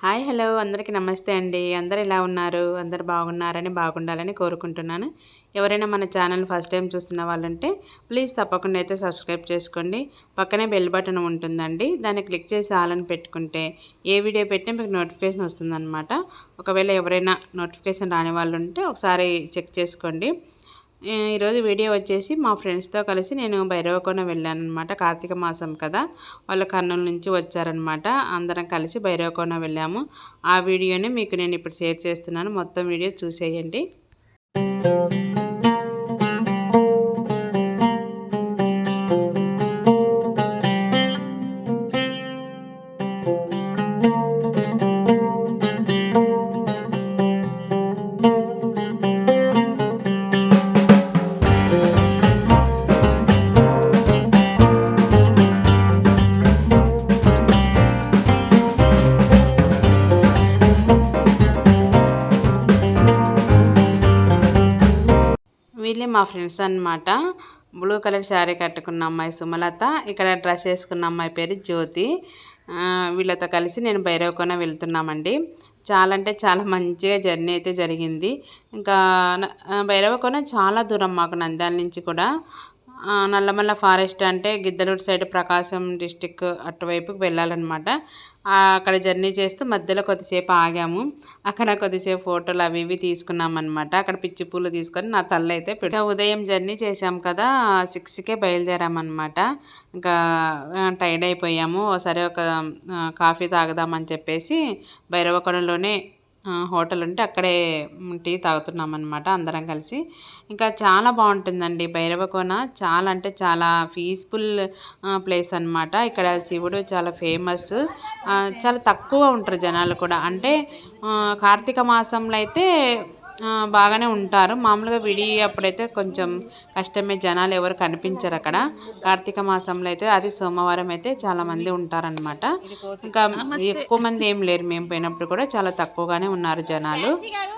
Hi hello అందరికీ నమస్తే అండి. అందరూ ఎలా ఉన్నారు? అందరూ బాగున్నారని బాగుండాలని కోరుకుంటున్నాను. ఎవరైనా మన ఛానల్ ఫస్ట్ టైం చూస్తున్న వాళ్ళంటే ప్లీజ్ తప్పకుండా అయితే సబ్స్క్రైబ్ చేసుకోండి. పక్కనే బెల్ బటన్ ఉంటుందండి. దాన్ని క్లిక్ చేసి ఆల్ అని పెట్టుకుంటే ఏ వీడియో పెట్టినా మీకు నోటిఫికేషన్ వస్తుందన్నమాట. ఒకవేళ ఎవరైనా నోటిఫికేషన్ రాని వాళ్ళు ఉంటే ఒకసారి చెక్ చేసుకోండి. ఈరోజు వీడియో వచ్చేసి మా ఫ్రెండ్స్తో కలిసి నేను భైరవకోన వెళ్ళాను అనమాట. కార్తీక మాసం కదా, వాళ్ళు కర్నూలు నుంచి వచ్చారనమాట. అందరం కలిసి భైరవకోన వెళ్ళాము. ఆ వీడియోని మీకు నేను ఇప్పుడు షేర్ చేస్తున్నాను. మొత్తం వీడియో చూసేయండి. వీళ్ళే మా ఫ్రెండ్స్ అన్నమాట. బ్లూ కలర్ శారీ కట్టుకున్న అమ్మాయి సుమలత, ఇక్కడ డ్రెస్ వేసుకున్న అమ్మాయి పేరు జ్యోతి. వీళ్ళతో కలిసి నేను భైరవకోన వెళ్తున్నామండి. చాలా అంటే చాలా మంచిగా జర్నీ అయితే జరిగింది. ఇంకా భైరవకోన చాలా దూరం మాకు నంద్యాల నుంచి కూడా. నల్లమల్ల ఫారెస్ట్ అంటే గిద్దలూరు సైడ్ ప్రకాశం డిస్టిక్ అటువైపుకి వెళ్ళాలన్నమాట. అక్కడ జర్నీ చేస్తూ మధ్యలో కొద్దిసేపు ఆగాము. అక్కడ కొద్దిసేపు ఫోటోలు అవి ఇవి తీసుకున్నామన్నమాట. అక్కడ పిచ్చి పూలు తీసుకొని నా తల్లి అయితే ఉదయం జర్నీ చేసాం కదా, 6కే బయలుదేరామన్నమాట. ఇంకా టైర్డ్ అయిపోయాము. సరే ఒక కాఫీ తాగుదామని చెప్పేసి భైరవకోనలోనే హోటల్ ఉంటే అక్కడే టీ తాగుతున్నాం అనమాట అందరం కలిసి. ఇంకా చాలా బాగుంటుందండి భైరవకోన. చాలా అంటే చాలా పీస్ఫుల్ ప్లేస్ అనమాట. ఇక్కడ శివుడు చాలా ఫేమస్. చాలా తక్కువ ఉంటారు జనాలు కూడా. అంటే కార్తీక మాసంలో అయితే బాగానే ఉంటారు. మామూలుగా విడి అప్పుడైతే కొంచెం కష్టమే, జనాలు ఎవరు కనిపించరు అక్కడ. కార్తీక మాసంలో అయితే అది సోమవారం అయితే చాలామంది ఉంటారనమాట. ఇంకా ఎక్కువ మంది ఏం లేరు. మేము పోయినప్పుడు కూడా చాలా తక్కువగానే ఉన్నారు జనాలు.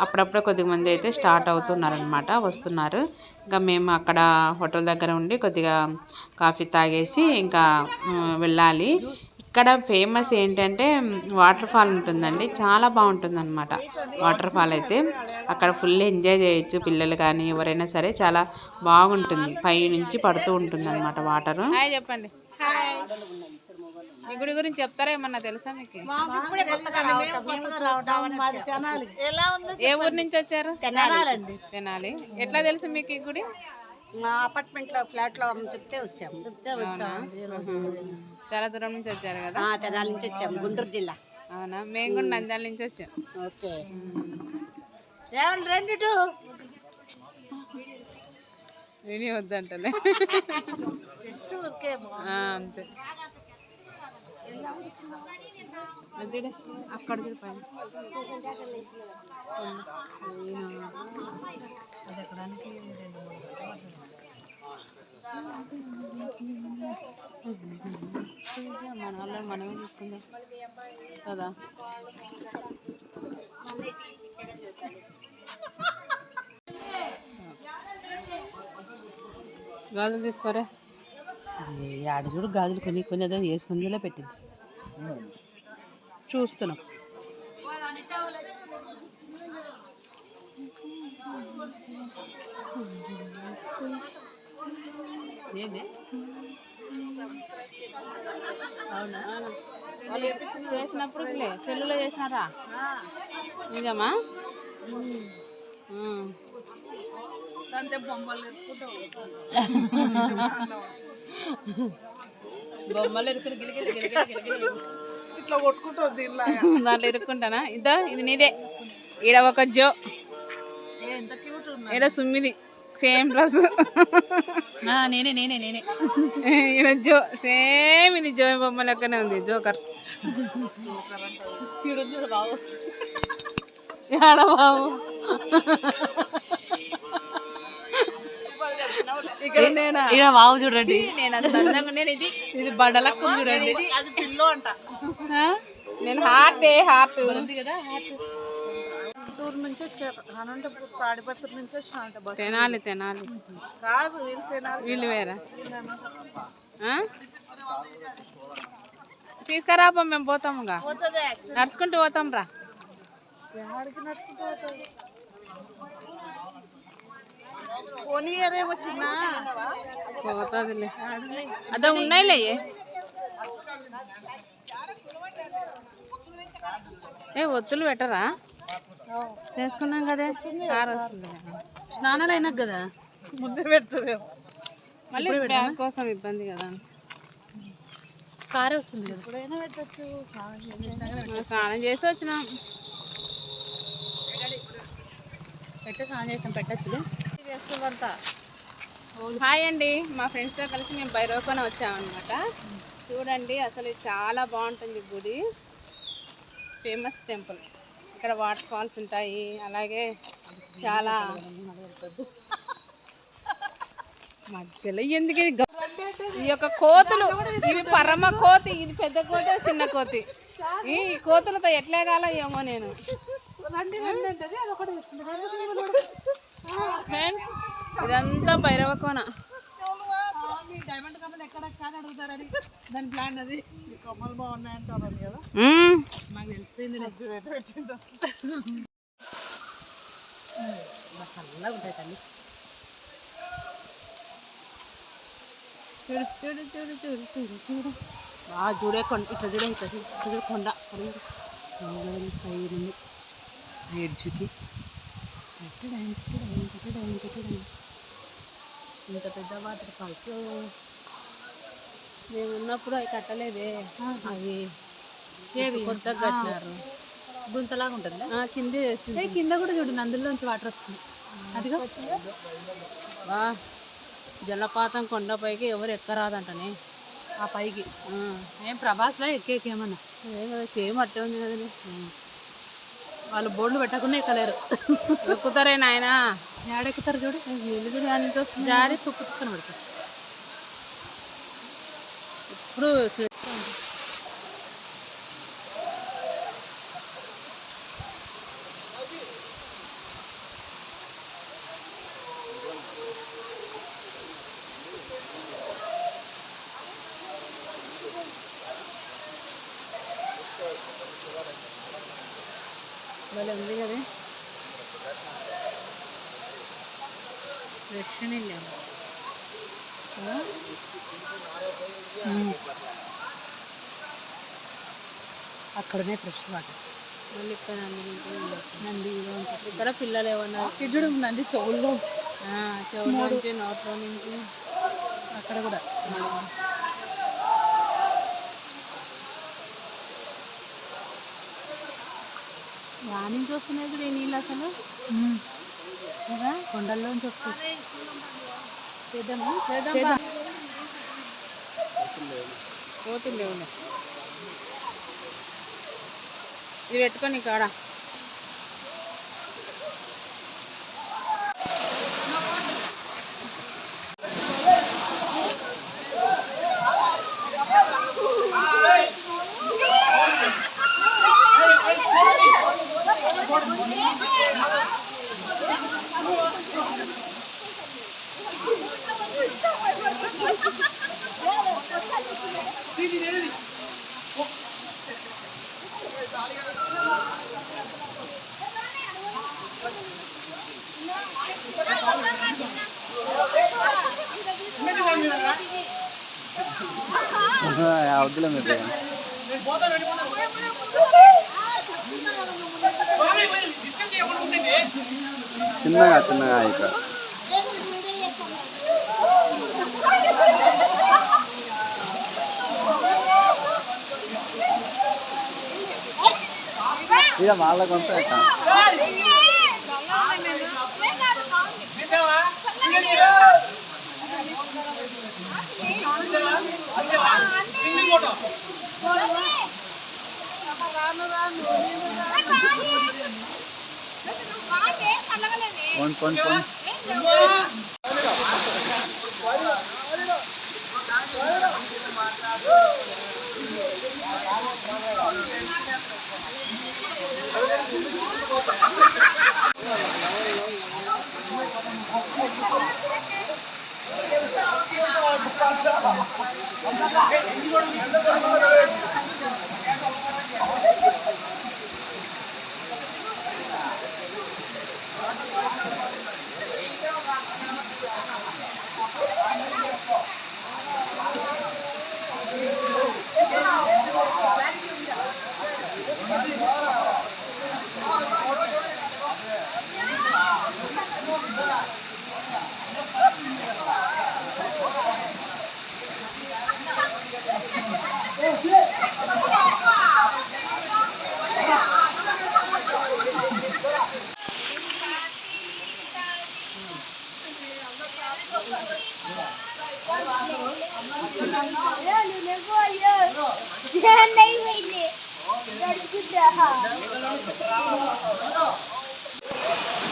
అప్పుడప్పుడు కొద్దిమంది అయితే స్టార్ట్ అవుతున్నారనమాట, వస్తున్నారు. ఇంకా మేము అక్కడ హోటల్ దగ్గర ఉండి కొద్దిగా కాఫీ తాగేసి ఇంకా వెళ్ళాలి. ఇక్కడ ఫేమస్ ఏంటంటే వాటర్ ఫాల్ ఉంటుందండి. చాలా బాగుంటుంది అనమాట వాటర్ ఫాల్ అయితే. అక్కడ ఫుల్ ఎంజాయ్ చేయొచ్చు పిల్లలు కానీ ఎవరైనా సరే. చాలా బాగుంటుంది, పై నుంచి పడుతూ ఉంటుంది అనమాట వాటరు. చెప్పండి, ఈ గుడి గురించి చెప్తారా? ఏమన్నా తెలుసా మీకు? ఏ ఊరు నుంచి వచ్చారు? తెనాలి. ఎట్లా తెలుసు మీకు ఈ గుడి? మా అపార్ట్మెంట్ లో ఫ్లాట్ లో చెప్తే వచ్చాము. చాలా దూరం నుంచి వచ్చారు కదా? తెనాలి నుంచి వచ్చాము, గుంటూరు జిల్లా. అవునా, మేము కూడా నంద్యాల నుంచి వచ్చాం. ఓకే, రండి. వీడియో వద్దంటలే, అంతే. అక్కడ మన వాళ్ళని మనమే తీసుకుందాం కదా. గాజులు తీసుకోరా. ఆడ చూడు గాజులు కొన్ని ఏదో వేసుకుందిలో పెట్టింది, చూస్తున్నాం. అవునా, వాళ్ళు చేసినప్పుడు సెల్లులో చేసినారా? నిజమా? బొమ్మలు ఇరుకుని ఇట్లా కొట్టుకుంటుంది, దాంట్లో ఇరుక్కుంటానా? ఇది నీదే. ఈడ ఒక జో, ఈడ సుమ్మిది, సేమ్ డ్రెస్. నేనే ఈడ జో, సేమ్ ఇది జో బొమ్మ లెక్కనే ఉంది, జోకర్. ఏడ బాబు, ఇక్కడ నేనా? ఇక్కడ బావు చూడండి, నేను అంత అందంగా. నేను ఇది బండలకు చూడండి, అది పిల్లో అంట. నేను హార్ట్ ఉంది కదా. గుంటూరు నుంచి వచ్చారు, అనంతపురం తాడిపత్రి నుంచి వచ్చారు. తెనాలి కాదు, వీళ్ళు వేరా? తీసుకురాపా, మేము పోతాముగా, పోతుంది నడుచుకుంటూ పోతాం రా. ఎక్కడికి నడుచుకుంటూ పోతుంది? పోనీయరేమో చిన్న పోతుందిలే, అదే ఉన్నాయిలే. ఒత్తులు పెట్టరా? చేసుకున్నాం కదా, కారు వస్తుంది. స్నానాలు అయినాక కదా ముందే పెడుతుంది, మళ్ళీ బ్యాగ్ కోసం ఇబ్బంది కదా. కారే వస్తుంది కదా, ఎప్పుడైనా పెట్టచ్చు. స్నానం చేసి వచ్చినాం. స్నానం చేసాం, పెట్టచ్చులే. చేస్తుందంతా. హాయ్ అండి, మా ఫ్రెండ్స్తో కలిసి మేము భైరవకోన వచ్చామన్నమాట. చూడండి, అసలు చాలా బాగుంటుంది గుడి, ఫేమస్ టెంపుల్. ఇక్కడ వాటర్ ఫాల్స్ ఉంటాయి, అలాగే చాలా మధ్యలో ఎందుకు ఇది ఈ యొక్క కోతులు, ఇవి పరమ కోతి, ఇది పెద్ద కోతి, చిన్న కోతి. ఈ కోతులతో ఎట్లేగాలో ఏమో నేను. ఫ్రెండ్స్, ఇదంతా భైరవకోన. డైమండ్ కమ్మలు ఎక్కడ అడుగుతారని దాని ప్లాన్ అది. కమ్మలు బాగున్నాయంటారు కదా, మాకు తెలిసిపోయింది. చల్లగా ఉంటాయి తల్లి. చూడు చూడు చూడు చూడు చూడు చూడు, చూడే కొండ, ఇట్లా చూడ, ఇట్లా చూడు కొండ ఎడ్జ్కి. ఇంత పెద్ద వాటర్ ఫాల్స్ మేము ఉన్నప్పుడు అవి కట్టలేదే, అవి ఏవి కొత్తగా కట్టినారు. గుంతలాగా ఉంటుంది, కిందే వేస్తుంది. కింద కూడా చూడండి, అందులోంచి వాటర్ వస్తుంది. అదిగా వా, జలపాతం కొండపైకి ఎవరు ఎక్కరాదంటనే, ఆ పైకి. ఏం ప్రభాస్లో ఎక్కేమన్నా సేమ్ అట్టే ఉంది కదండి. వాళ్ళు బోర్డులు పెట్టకుండా ఎక్కలేరు. ఎక్కుతారే నాయన, ఏడెక్కుతారు చూడు, నీళ్ళు కూడా అని వస్తుంది, జారి తుక్కు తుక్కన పెడతారు. ఇప్పుడు భలే ఉంది కదా, ఫ్రెష్ నీళ్ళు. అక్కడనే ఫ్రెష్ వాటర్. మళ్ళీ ఇక్కడ నంది ఇక్కడ పిల్లలు ఏమన్నా చూడు, నంది చెవుల్లో చెవులో నుంచి, నోట్లో నుంచి, అక్కడ కూడా. దాని నుంచి వస్తున్నాయి కూడా ఈ నీళ్ళు అసలు, కొండల్లోంచి వస్తాయి. చేద్దామా? పోతుంది. ఇది పెట్టుకొని కాడ వద్దులే మీరు చిన్నగా చిన్నగా ఇక్కడ ఇక వాళ్ళ కొంత కొన్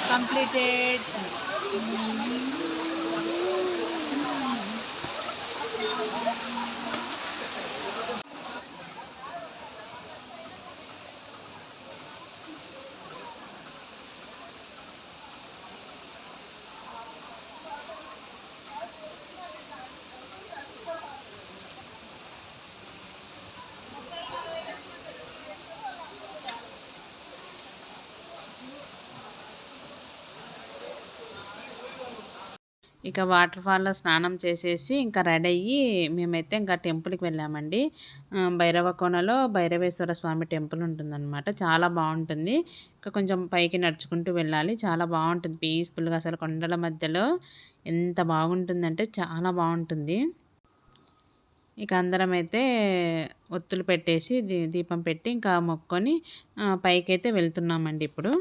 Completed. ఇక వాటర్ ఫాల్‌లో స్నానం చేసేసి ఇంకా రెడీ అయ్యి మేమైతే ఇంకా టెంపుల్‌కి వెళ్ళామండి. భైరవకోనలో భైరవేశ్వర స్వామి టెంపుల్ ఉంటుందనమాట. చాలా బావుంటుంది. ఇంకా కొంచెం పైకి నడుచుకుంటూ వెళ్ళాలి. చాలా బావుంటుంది పీస్‌ఫుల్‌గా అసలు కొండల మధ్యలో ఎంత బాగుంటుందంటే చాలా బావుంటుంది. ఇక అందరమైతే ఒత్తులు పెట్టేసి దీపం పెట్టి ఇంకా మొక్కొని పైకైతే వెళ్తున్నామండి ఇప్పుడు.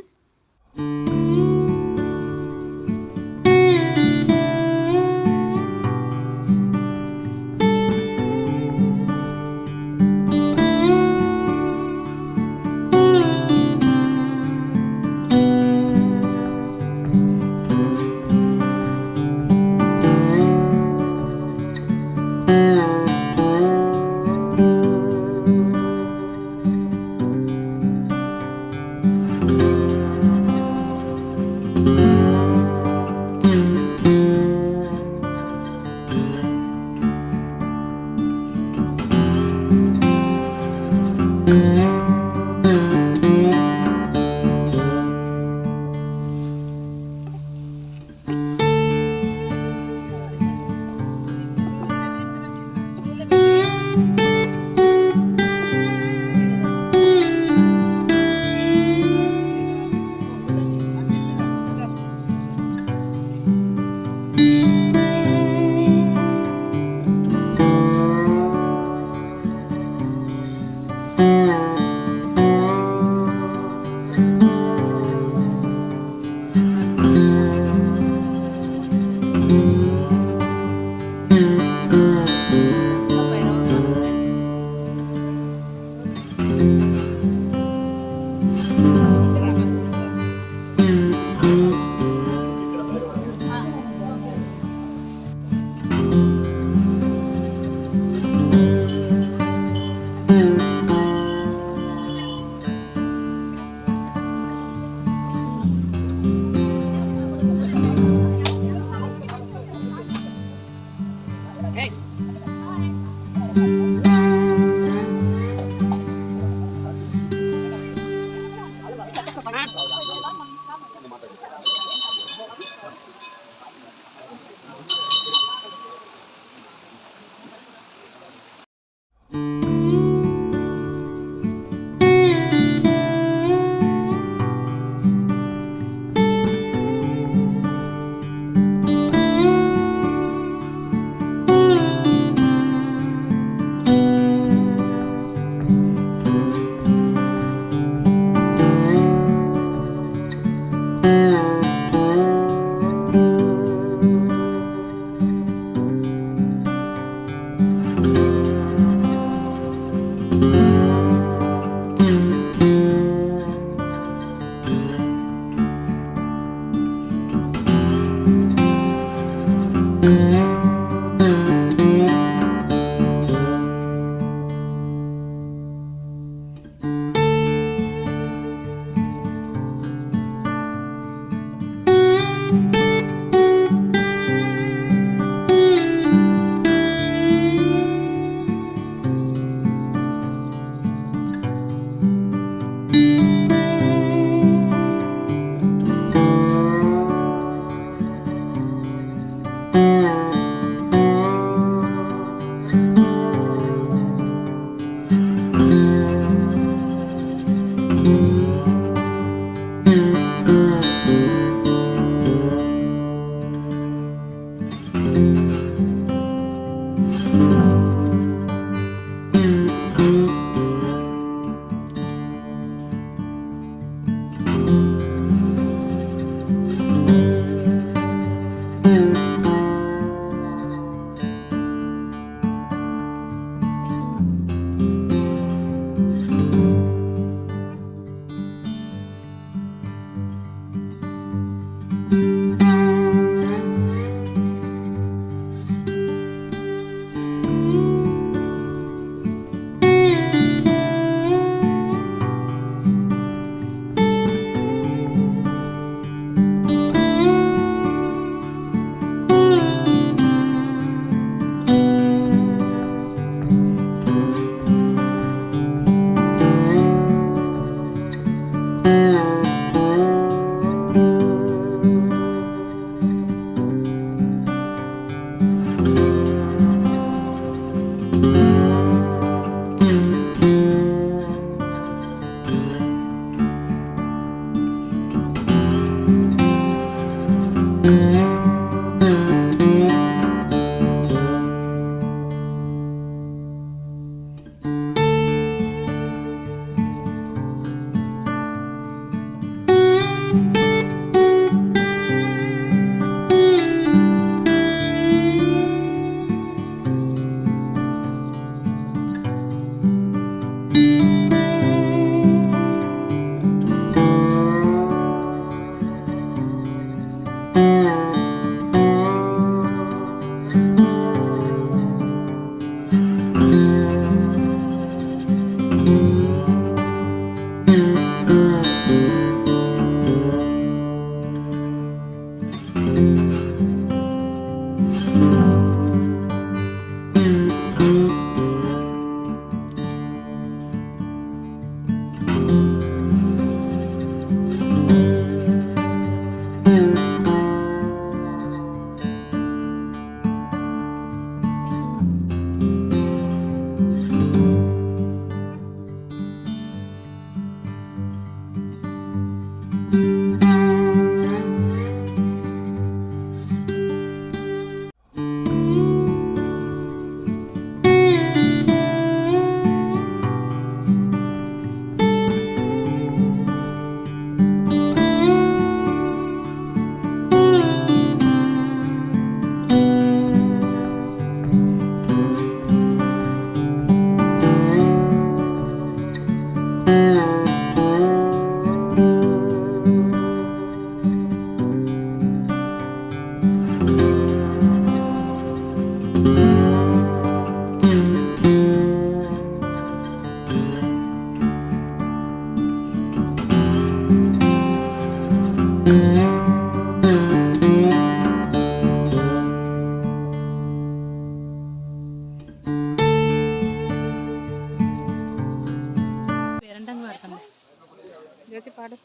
జ్యోతి పాడు.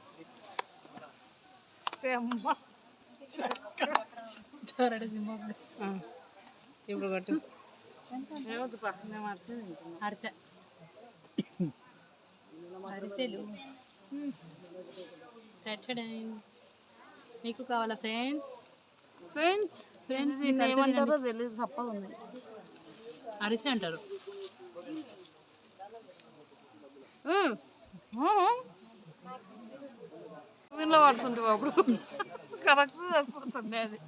ఇప్పుడు కొట్టు. అరిసెలు మీకు కావాలా ఫ్రెండ్స్? ఫ్రెండ్స్ ఏమంటారో తెలియదు, చప్పగా ఉంది. అరిసె అంటారు. వీళ్ళు పడుతుంటే అప్పుడు కరెక్ట్ సరిపోతుంది అది.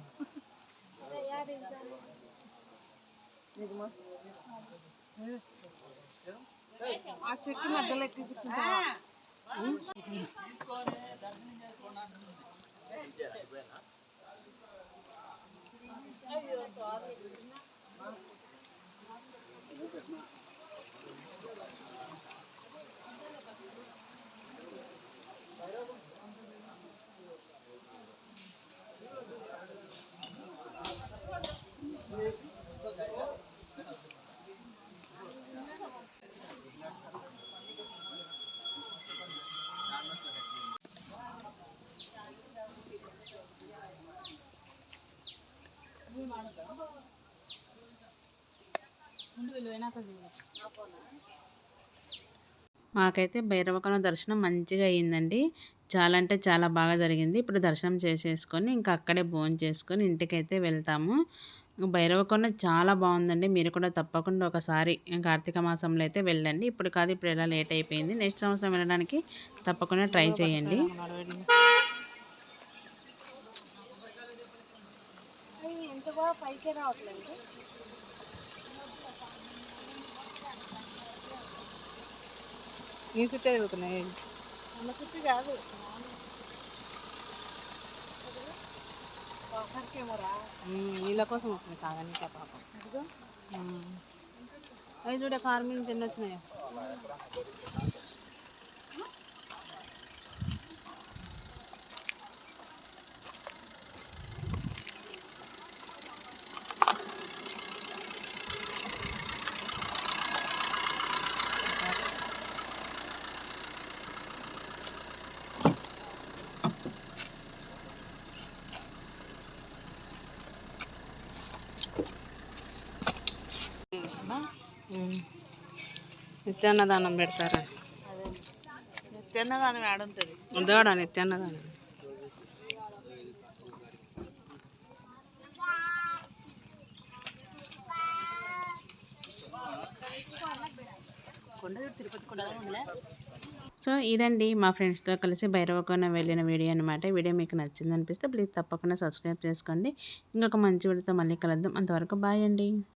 ఆ చెట్టు మధ్యలో ఎక్కి కూర్చుంటా. మాకైతే భైరవకొండ దర్శనం మంచిగా అయ్యిందండి. చాలా అంటే చాలా బాగా జరిగింది. ఇప్పుడు దర్శనం చేసేసుకొని ఇంకా అక్కడే భోజనం చేసుకొని ఇంటికైతే వెళ్తాము. భైరవకొండ చాలా బాగుందండి. మీరు కూడా తప్పకుండా ఒకసారి కార్తీక మాసంలో అయితే వెళ్ళండి. ఇప్పుడు కాదు, ఇప్పుడు ఎలా లేట్ అయిపోయింది. నెక్స్ట్ సంవత్సరం వెళ్ళడానికి తప్పకుండా ట్రై చేయండి. పైకే రావట్లేదు. నీ చుట్టే తిరుగుతున్నాయి. అన్న చుట్టూ కాదు, అక్కడికేమోరా నీళ్ళ కోసం వచ్చినాయి కాదని పాపం. అవి చూడే కార్మింగ్ ఎన్ని వచ్చినాయి. నిత్యాన్నదానం పెడతారా? నిత్యాన్నదానం ఆడుంటుంది. దోడ నిత్యాన్నదానం. సో ఇదండి మా ఫ్రెండ్స్తో కలిసి భైరవకోన వెళ్ళిన వీడియో అనమాట. వీడియో మీకు నచ్చింది అనిపిస్తే ప్లీజ్ తప్పకుండా సబ్స్క్రైబ్ చేసుకోండి. ఇంకొక మంచి వీడియోతో మళ్ళీ కలుద్దాం. అంతవరకు బాయ్ అండి.